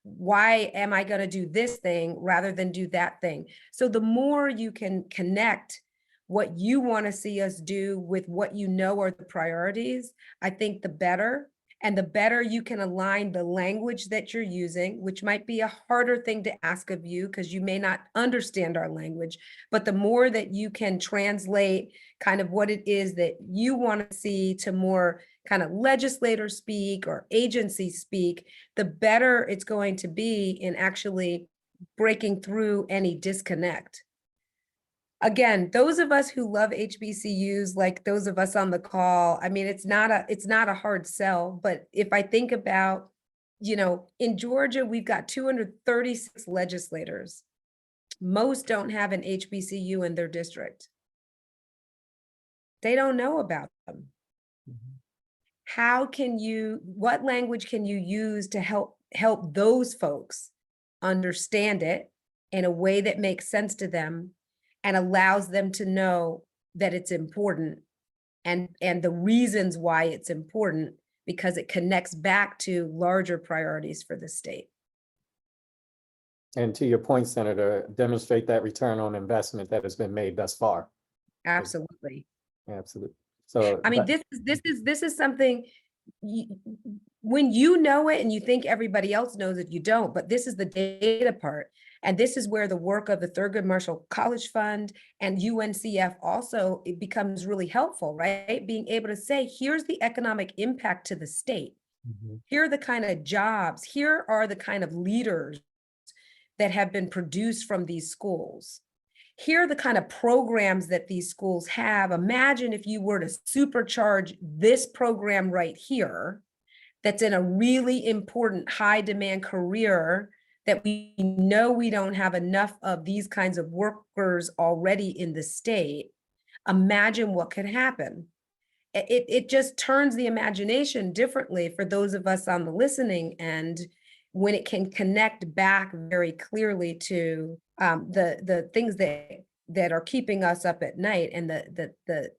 Why am I going to do this thing rather than do that thing? So the more you can connect what you want to see us do with what are the priorities, I think the better. And the better you can align the language that you're using, which might be a harder thing to ask of you because you may not understand our language, but the more that you can translate kind of what it is that you want to see to more kind of legislator speak or agency speak, the better it's going to be in actually breaking through any disconnect. Again, those of us who love HBCUs, like those of us on the call, I mean, it's not a hard sell, but if I think about, in Georgia, we've got 236 legislators. Most don't have an HBCU in their district. They don't know about them. What language can you use to help those folks understand it in a way that makes sense to them and allows them to know that it's important and the reasons why it's important, because it connects back to larger priorities for the state. And to your point, Senator, demonstrate that return on investment that has been made thus far. Absolutely. Absolutely. So I mean, this is something when you know it and you think everybody else knows it, you don't, but this is the data part. And this is where the work of the Thurgood Marshall College Fund and UNCF also, it becomes really helpful, right? Being able to say, here's the economic impact to the state. Here are the kind of jobs, here are the kind of leaders that have been produced from these schools. Here are the kind of programs that these schools have. Imagine if you were to supercharge this program right here, that's in a really important high demand career that we know we don't have enough of these kinds of workers already in the state. Imagine what could happen. It just turns the imagination differently for those of us on the listening end when it can connect back very clearly to the things that are keeping us up at night, and the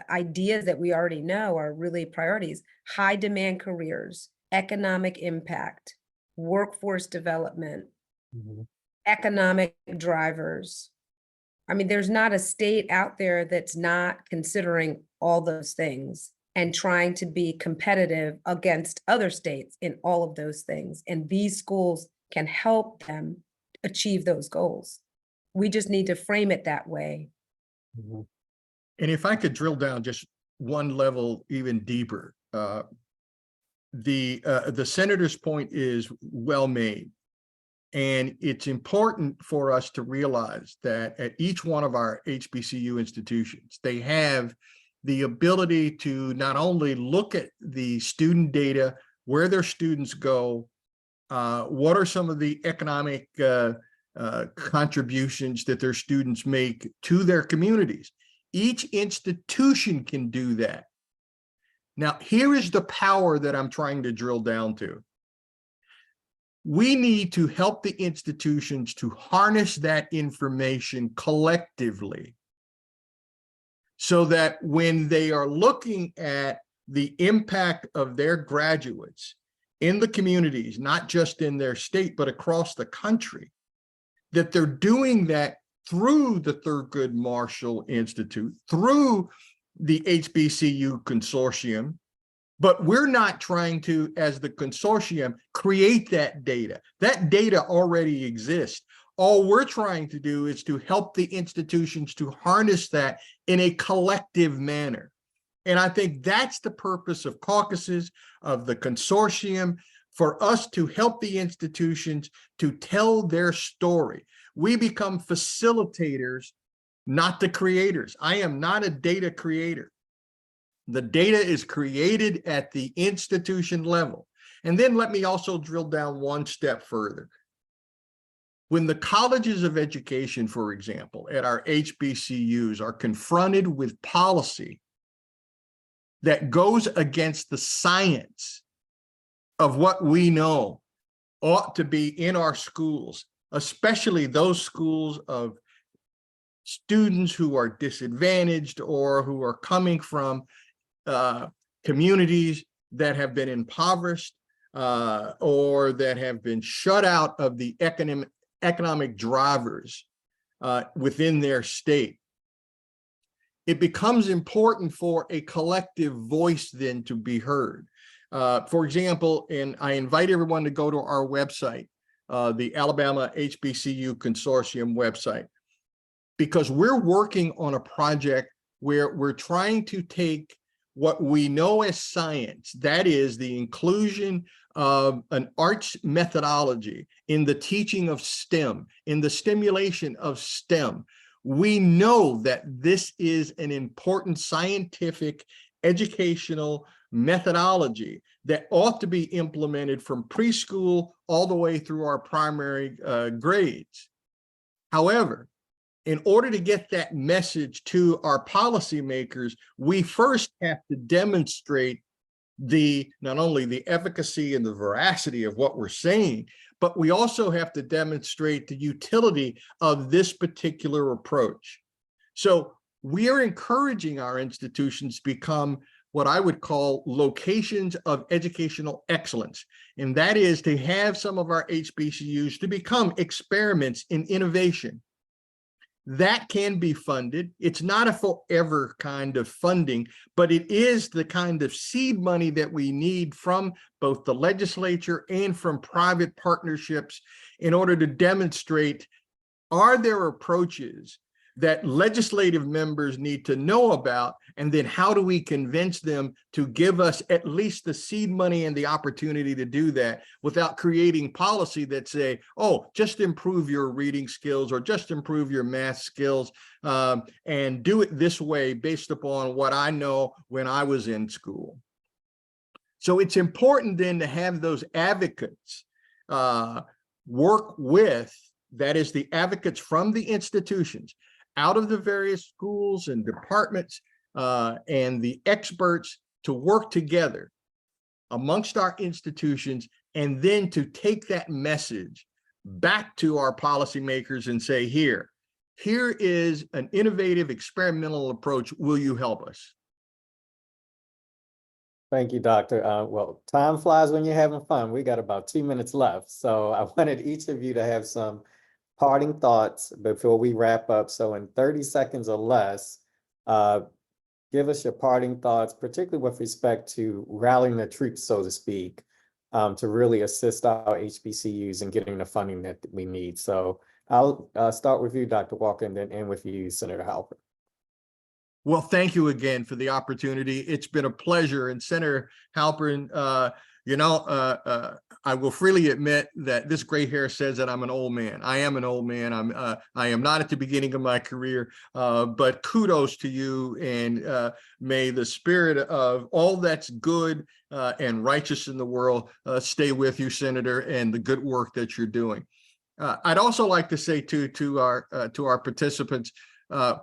ideas that we already know are really priorities: high demand careers, economic impact, workforce development, economic drivers. I mean, there's not a state out there that's not considering all those things and trying to be competitive against other states in all of those things. And these schools can help them achieve those goals. We just need to frame it that way. And if I could drill down just one level even deeper, the senator's point is well made. And it's important for us to realize that at each one of our HBCU institutions, they have the ability to not only look at the student data, where their students go, what are some of the economic contributions that their students make to their communities. Each institution can do that. Now, here is the power that I'm trying to drill down to. We need to help the institutions to harness that information collectively so that when they are looking at the impact of their graduates in the communities, not just in their state, but across the country, that they're doing that through the Thurgood Marshall Institute, through the HBCU Consortium, but we're not trying to, as the consortium, create that data. That data already exists. All we're trying to do is to help the institutions to harness that in a collective manner. And I think that's the purpose of caucuses, of the consortium, for us to help the institutions to tell their story. We become facilitators, not the creators. I am not a data creator. The data is created at the institution level. And then let me also drill down one step further. When the colleges of education, for example, at our HBCUs are confronted with policy that goes against the science of what we know ought to be in our schools, especially those schools of students who are disadvantaged or who are coming from communities that have been impoverished or that have been shut out of the economic drivers within their state. It becomes important for a collective voice then to be heard. For example, and I invite everyone to go to our website, the Alabama HBCU Consortium website, because we're working on a project where we're trying to take what we know as science, that is the inclusion of an arts methodology in the teaching of STEM, in the stimulation of STEM. We know that this is an important scientific educational methodology that ought to be implemented from preschool all the way through our primary grades. However, in order to get that message to our policymakers, we first have to demonstrate not only the efficacy and the veracity of what we're saying, but we also have to demonstrate the utility of this particular approach. So we are encouraging our institutions to become what I would call locations of educational excellence. And that is to have some of our HBCUs to become experiments in innovation. That can be funded. It's not a forever kind of funding, but it is the kind of seed money that we need from both the legislature and from private partnerships in order to demonstrate, are there approaches that legislative members need to know about, and then how do we convince them to give us at least the seed money and the opportunity to do that without creating policy that say, oh, just improve your reading skills or just improve your math skills and do it this way based upon what I know when I was in school. So it's important then to have those advocates work with, that is the advocates from the institutions, out of the various schools and departments and the experts to work together amongst our institutions, and then to take that message back to our policymakers and say, here is an innovative experimental approach. Will you help us? Thank you, Doctor. Well, time flies when you're having fun. We got about 2 minutes left. So I wanted each of you to have some parting thoughts before we wrap up. So in 30 seconds or less, give us your parting thoughts, particularly with respect to rallying the troops, so to speak, to really assist our HBCUs in getting the funding that we need. So I'll start with you, Dr. Walker, and then end with you, Senator Halpern. Well, thank you again for the opportunity. It's been a pleasure. And Senator Halpern, I will freely admit that this gray hair says that I'm an old man. I am an old man. I am not at the beginning of my career, but kudos to you, and may the spirit of all that's good and righteous in the world stay with you, Senator, and the good work that you're doing. I'd also like to say to our participants,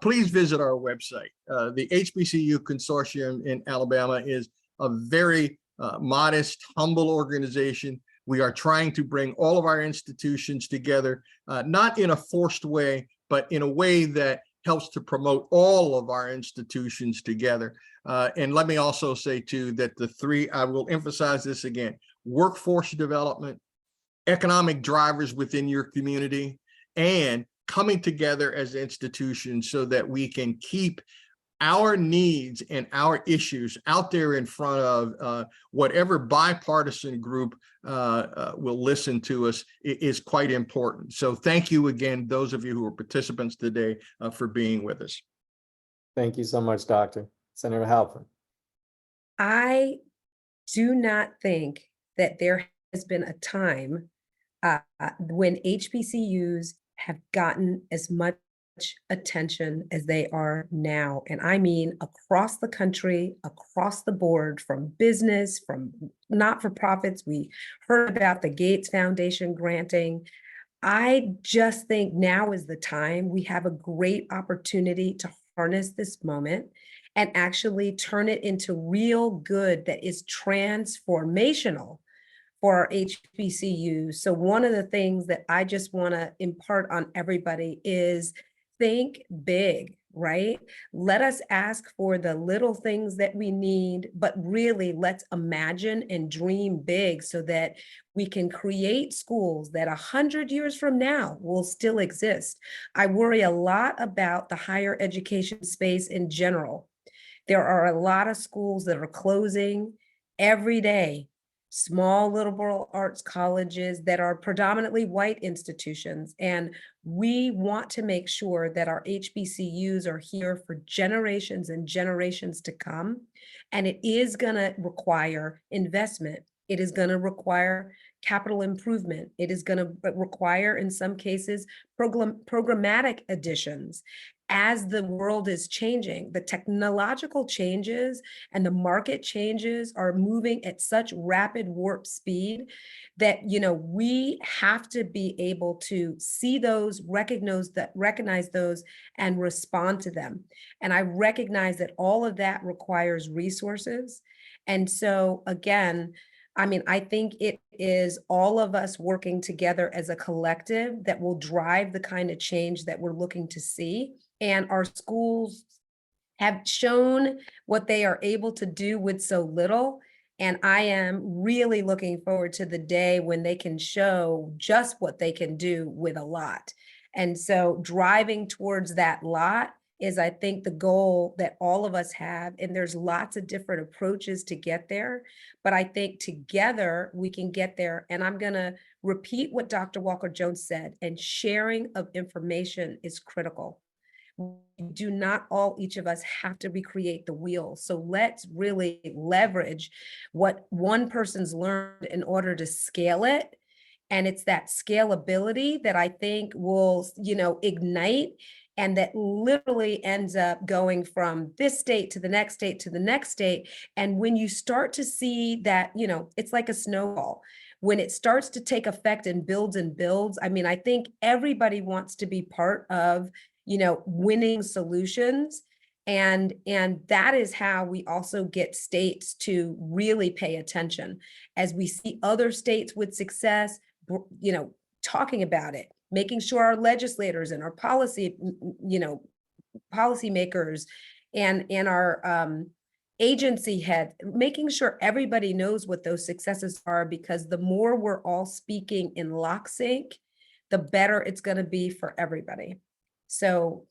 please visit our website. The HBCU Consortium in Alabama is a very modest, humble organization. We are trying to bring all of our institutions together, not in a forced way, but in a way that helps to promote all of our institutions together. And let me also say too, that the three, I will emphasize this again: workforce development, economic drivers within your community, and coming together as institutions so that we can keep our needs and our issues out there in front of whatever bipartisan group will listen to us is quite important. So thank you again, those of you who are participants today, for being with us. Thank you so much, Dr. Senator Halpern. I do not think that there has been a time when HBCUs have gotten as much attention as they are now. And I mean across the country, across the board, from business, from not-for-profits. We heard about the Gates Foundation granting. I just think now is the time. We have a great opportunity to harness this moment and actually turn it into real good that is transformational for our HBCUs. So one of the things that I just want to impart on everybody is think big, right? Let us ask for the little things that we need, but really let's imagine and dream big so that we can create schools that 100 years from now will still exist. I worry a lot about the higher education space in general. There are a lot of schools that are closing every day. Small liberal arts colleges that are predominantly white institutions. And we want to make sure that our HBCUs are here for generations and generations to come. And it is going to require investment. It is going to require capital improvement. It is going to require, in some cases, programmatic additions. As the world is changing, the technological changes and the market changes are moving at such rapid warp speed that, we have to be able to see those, recognize those and respond to them. And I recognize that all of that requires resources. And so again, I think it is all of us working together as a collective that will drive the kind of change that we're looking to see. And our schools have shown what they are able to do with so little. And I am really looking forward to the day when they can show just what they can do with a lot. And so driving towards that lot is, I think, the goal that all of us have. And there's lots of different approaches to get there. But I think together we can get there. And I'm going to repeat what Dr. Walker-Jones said, and sharing of information is critical. We do not all, each of us, have to recreate the wheel. So let's really leverage what one person's learned in order to scale it. And it's that scalability that I think will, ignite, and that literally ends up going from this state to the next state to the next state. And when you start to see that, it's like a snowball. When it starts to take effect and builds, I think everybody wants to be part of winning solutions. And that is how we also get states to really pay attention. As we see other states with success, talking about it, making sure our legislators and our policymakers and our agency head, making sure everybody knows what those successes are, because the more we're all speaking in lockstep, the better it's going to be for everybody. So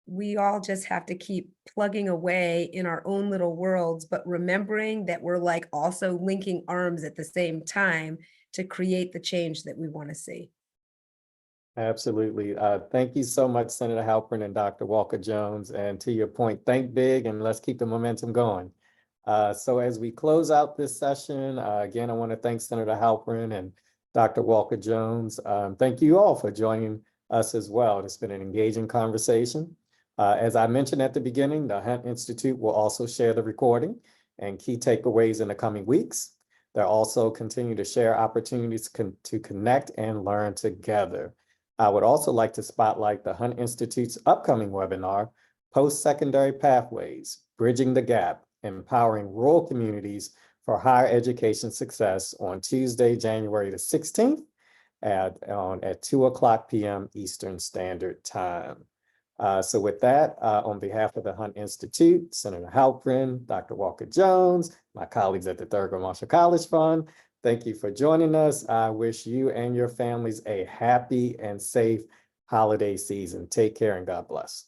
we all just have to keep plugging away in our own little worlds, but remembering that we're like also linking arms at the same time to create the change that we want to see. Absolutely. Thank you so much, Senator Halpern and Dr. Walker-Jones. And to your point, think big and let's keep the momentum going. So as we close out this session, again, I want to thank Senator Halpern and Dr. Walker-Jones. Thank you all for joining us as well. It's been an engaging conversation. As I mentioned at the beginning, the Hunt Institute will also share the recording and key takeaways in the coming weeks. They'll also continue to share opportunities to connect and learn together. I would also like to spotlight the Hunt Institute's upcoming webinar, Post-Secondary Pathways, Bridging the Gap, Empowering Rural Communities for Higher Education Success, on Tuesday, January the 16th at 2:00 p.m. Eastern Standard Time. So with that, on behalf of the Hunt Institute, Senator Halpern, Dr. Walker-Jones, my colleagues at the Thurgood Marshall College Fund, thank you for joining us. I wish you and your families a happy and safe holiday season. Take care and God bless.